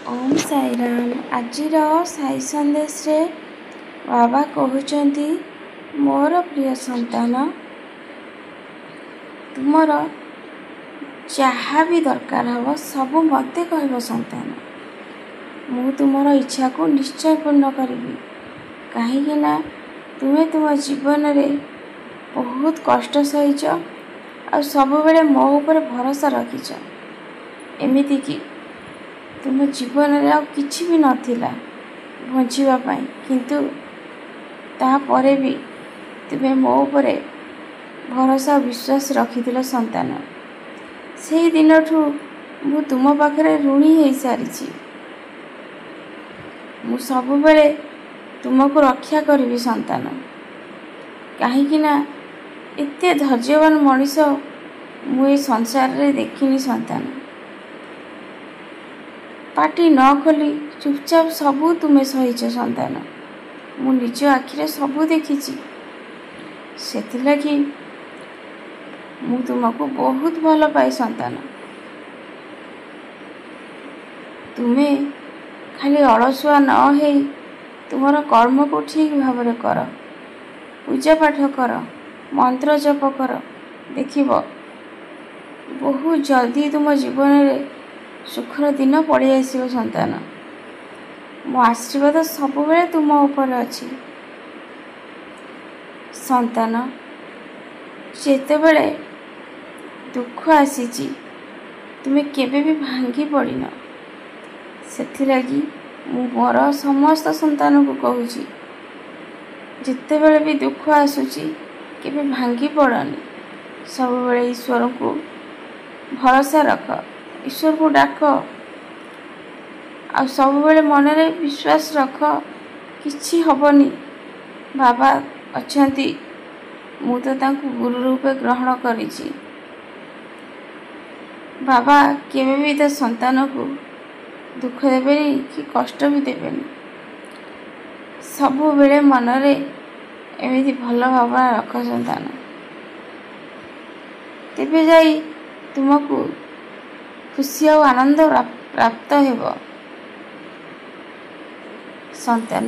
ओम साईराम। आजिर साई संदेश रे बाबा कहते मोर प्रिय संतान तुमर जहाँ भी दरकार हम सब मत कह संतान मु तुमर इच्छा को निश्चय पूर्ण करी कहीं तुम्हें तुम जीवन रे बहुत कष्ट सहीच आ सब बेले मो ऊपर भरोसा रखीच एमिति कि तुम जीवन रे आ किछि भी नथिला बंचिबा पई किंतु तापरे भी तुम्हें मो ऊपर भरोसा विश्वास रखिथिल संतान से दिन ठू मु तुम पाखरे ऋणी हो सारी मु सब बेले तुमको रक्षा करी संतान कहीं एते धैर्यवान मनीष मु संसार रे देखिनी संतान पाटी न खोली चुपचाप सबू तुम्हें सहीच संतान मु निज आखिरे सबू देखी से लगी मु तुमको बहुत भल पाए संतान तुम्हें खाली अलसुआ न हो तुमर कर्म को ठीक भाव कर पूजा पाठ कर मंत्र जप कर देखिब बहुत जल्दी तुम जीवन में सुखर दिन पड़ी आसो संतान मो आशीर्वाद सब बेले तुम ऊपर अच्छी संतान जेते बेले दुख आसी तुम्हें केबे भी भांगी पड़न से लगी मोर समस्त संतान को कहूँ जिते बेले भी दुख आसूची केबे भांगी पड़नी सब बेले ईश्वर को भरोसा रख ईश्वर को डाक आ सब बेले मन रे विश्वास रख किछि हबनी बाबा अच्छंती मु तो तांको गुरु रूपे ग्रहण करिछि बाबा केबे भी तो संतान को दुख देबेनी कि कष्ट भी देबेनी सब बेले मन रे एमिति भल भावना रख संतान तेबे जाई तुमको खुशी और आनंद प्राप्त हेब संतान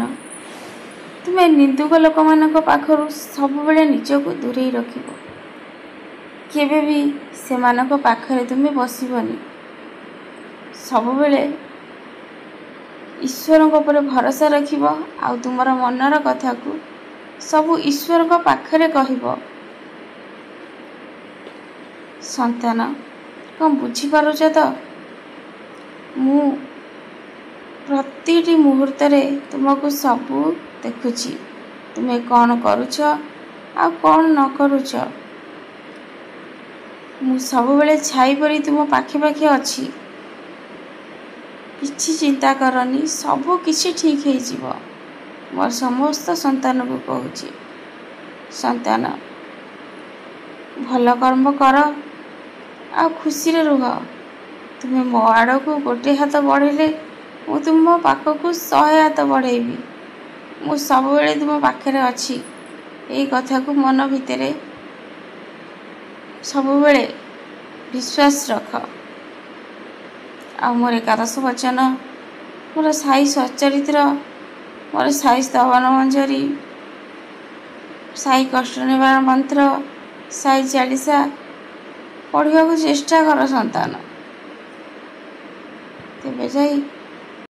तुम्हें निंदुक लोक मान पाखरु सब बेले निजको दूरे रखिब केबे भी से मानक पाखरे तुम्हें बसबनी सब बेले ईश्वर ऊपर भरोसा रखिब आ तुमर मनर कथा को सब ईश्वर को पाखरे कहिब संतान कौन बुझी पारुछ तो मु प्रतिटी मुहूर्त रे तुमको सब देखुची तुम्हें कौन करुछ आ कौन न करुछ मु सब बेले छाई परी तुम पाखे पाखे अच्छी किछि चिंता करनी सब किछि ठीक है जीव मोर समस्त संतान को कहूँ संतान भल कर्म कर आ खुशी रे रुह तुम्हें मो आड़ को गोटे हाथ बढ़ेले मु तुम पाखक 100 हाथ बढ़ेबी मु सब बेले तुम पाखे अच्छी यही कथा को मन भितर सब बेले विश्वास रख आ मोर एकादश वचन मोर साई सच्चरित्र मोर साई स्तवन मंजरी साई कष्ट निवारण मंत्र साई चालीसा पढ़ा को चेष्टा कर संतान तेबे जाई